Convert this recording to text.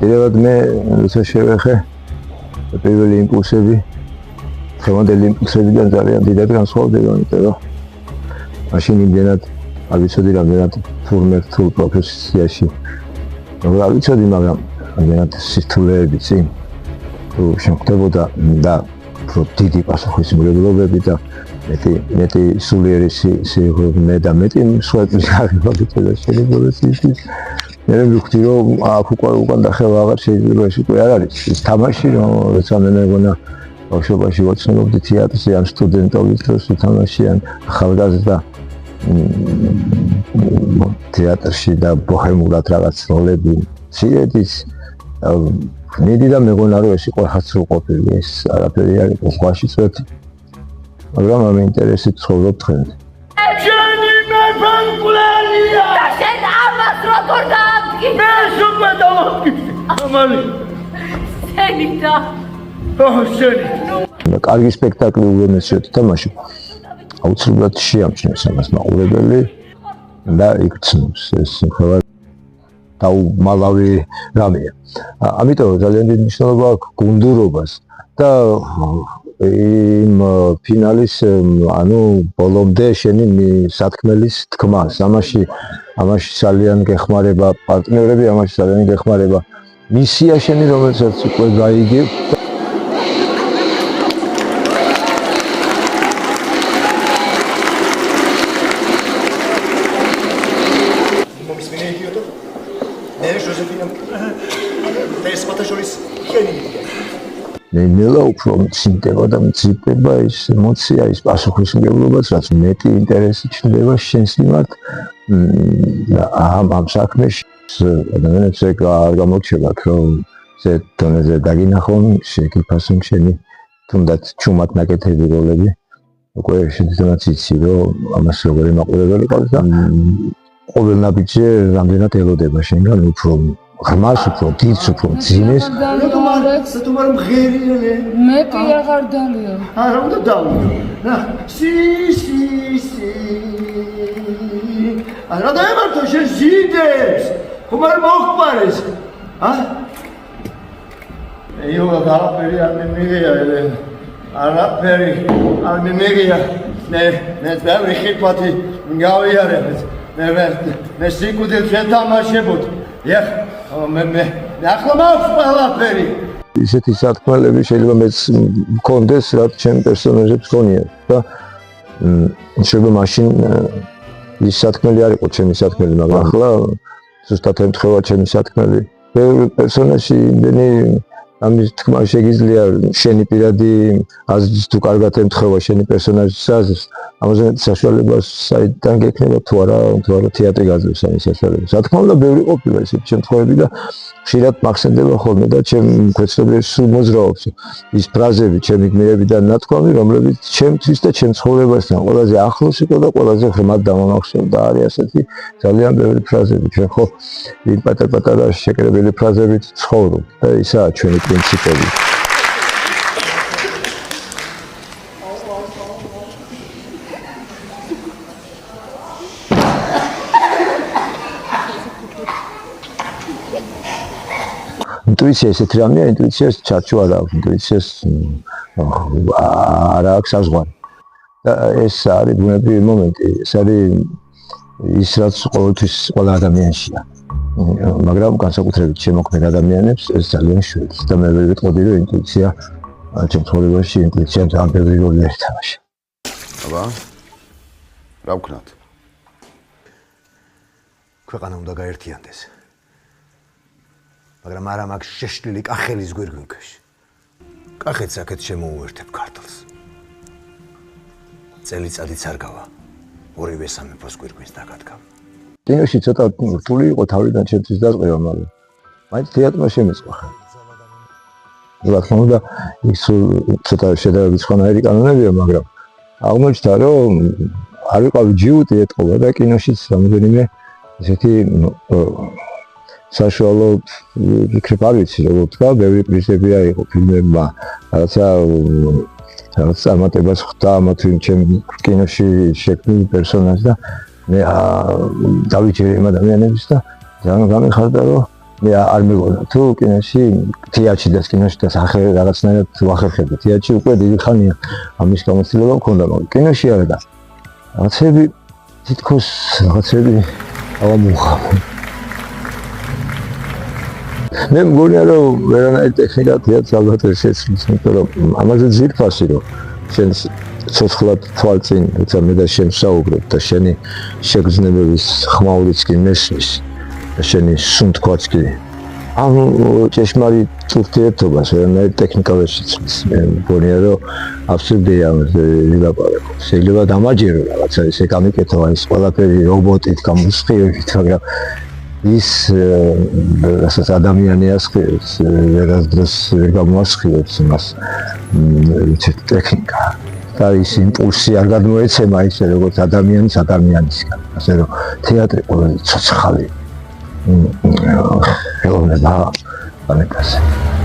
კიდევ მე როცა შევეხე პირველი იმპულსები ხევანდელი იმპულსებიდან ძალიან დიდად განსხვავდება, იმიტომ რომ მაშინ იმდენად არ ვიცოდი რამდენად თურმე პროფესიაში არ ვიცოდი, მაგრამ რამდენად სირთულეები წინ თუ შემხდებოდა და დიდი პასუხისმგებლობები და მეტი სულიერი სიღვე და მეტი მსხვერპლის აღებებით და შეიძლება ის მე ვიხდი რომ აქ უკან დახევა აღარ შეიძლება ეს უკვე არ არის ის თამაში როცა მე მეგონა ბავშვობაში ვაცნობდი თეატრში ან სტუდენტობის დროს თამაში ან ახალგაზრდა თეატრში და ბოჰემურად რაღაც როლები შეედის მიდი და მეგონა რომ ეს იყო ხაც სრულყოფილი ეს არაფერი არ იყო ხვაში წვეთი მაგრამ ამ ინტერესით ცხოვრობ დღემდე შენი მეფანკულენია და შენ ამას როგორ დაამტკიცე მე შუბა დავამტკიცე ამალი შენი და შენი კარგი სპექტაკლი უგემესია თამაში აუცილებლად შეამჩნევს ამას მაყურებელი და იქცნობს ეს მხოლოდ დაუმალავი რამეა ამიტომ ძალიან დიდი მნიშვნელობა აქვს გუნდურობას და იმ ფინალის ანუ ბოლომდე შენი სათქმელის თქმას ამაში ძალიან გეხმარება პარტნიორები ამაში ძალიან გეხმარება მისია შენი რომელსაც უკვე გაიგებ ნელა უფრო მცირდება და მცირდება ის ემოცია, ის პასუხისმგებლობაც, რაც მეტი ინტერესი ჩნდება შენს მიმართ ამ საქმეში. ადამიანებს არ გამორჩევათ, რომ ზე დონეზე დაგინახონ, შეგიფასონ შენი თუნდაც ჩუმად ნაკეთები როლები. უკვე შედარებით იცი, რომ ამას როგორი მაყურებელი ყავს და ყოველ ნაბიჯზე რამდენად ელოდება შენგან უფრო ღმას უფრო დიდს უფრო ძინეს თუმარ მღერიელე მე კი აღარ დალია არა უნდა დავიდო რა სი არა დაემართო შენ ჟიდებს თუმარ მოხმარეს იოგა გარაფერი არ მემიღია ელენ არაფერი არ მემიღია მე დავი ხიფათი გავიარებ მე სიკუდელ შეთამაშებოდი ეხ მე ახლა მაქვს ყველაფერი ისეთი სათქმელები შეიძლება მეც მქონდეს რაც ჩემ პერსონაჟებს ქონია და შეიძლება მაშინ ის სათქმელი არ იყო ჩემი სათქმელი მაგრამ ახლა ზუსტად ემთხვევა ჩემი სათქმელი ბევრი პერსონაჟი იმდენი ამის თქმა შეგიძლია შენი პირადი აზრით თუ კარგად ემთხვევა შენი პერსონაჟის აზრს ამაზე საშუალება საიდან გექნება თუ არა თეატრი გაძლევს ამის საშუალებას. რა თქმა უნდა, ბევრი ყოფილა ისეთი შემთხვევები და ხშირად მახსენდება ხოლმე და ჩემ მკვეთრებს სულ მოძრაობს ის ფრაზები ჩემი გმირებიდან ნათქვამი, რომლებიც ჩემთვის და ჩემ ცხოვრებასთან ყველაზე ახლოს იყო და ყველაზე ღრმად დამამახსოვრდა. არის ასეთი ძალიან ბევრი ფრაზები. ჩვენ ხო იმ პატარ-პატარა შეკრებილი ფრაზებით ცხოვრობ და ისაა ჩვენი პრინციპები. ინტუიცია ესეთი რამეა, ინტუიციას ჩარჩო არ აქვს, ინტუიციას არ აქვს საზღვარი. და ეს არის ბუნებრივი მომენტი, ეს არის ის რაც ყოველთვის ყველა ადამიანშია. მაგრამ განსაკუთრებით შემოქმედ ადამიანებს ეს ძალიან შვიდს და მე ვერ ვიტყოდი რომ ინტუიცია ჩემ ცხოვრებაში ინტუიცია ძალიან ბევრი როლი ეთამაშა. აბა რა ვქნათ? ქვეყანა უნდა გაერთიანდეს. მაგრამ არა მაქვს შეშლილი კახელის გვირგვინქვეში. კახეთს აქეთ შემოუერთებ ქართლს. წელიწადიც არ გავა. ორივე სამეფოს გვირგვინს დაგადგამ. კინოში ცოტა რთული იყო თავიდან ჩემთვის დაწყება, მაგრამ მაინც თეატრმა შემეწყვა. რა თქმა უნდა, ის ცოტა შედარებით სხვანაირი კანონებია, მაგრამ აღმოჩნდა, რომ არ ვიყავი ჯიუტი ეთყობა და კინოშიც რამოდენიმე ესეთი საშუალო ვიქრებ არ ვიცი როგორ თქვა, ბევრი პრიზები აიღო ფილმებმა, რაღაც წარმატებას ხვდა მათ ჩემ კინოში შექმნილ პერსონაჟს და მე დავიჯერე იმ ადამიანებს და ძალიან გამიხარდა, რომ მე არ მეგონა თუ კინოში თეატრში და კინოში და სახე რაღაცნაირად ვახერხები თეატრში უკვე დიდი ხანია ამის გამოცდილება მქონდა მაგრამ კინოში არა და რაღაცები თითქოს რაღაცები ავამუხა მე მგონია რომ ვერანაირ ტექნიკა თეატრს ალბათ არ შეცვლის იმიტომ რომ ამაზე ძირფასი რომ შენ ცოცხლად თვალწინ როცა მე და შენ ვსაუბრობ და შენი შეგრძნებების ხმაურიც კი მესმის შენი სუნთქვაც კი ამ ჭეშმარიტ ურთიერთობას ვერანაირ ტექნიკა ვერ შეცვლის მე მგონია რომ აბსურდია ამაზე ვილაპარაკო შეიძლება დამაჯერო რაღაცა ესე გამიკეთო ის ყველაფერი რობოტით გამოსხივებით მაგრამ ის რასაც ადამიანი ასხივებს ვერასდროს ვერ გამოასხივებს მას ტექნიკა და ის იმპულსი არ გადმოეცემა ისე როგორც ადამიანისგან ასე რომ თეატრი ყველაზე ცოცხალი ხელოვნება პლანეტაზე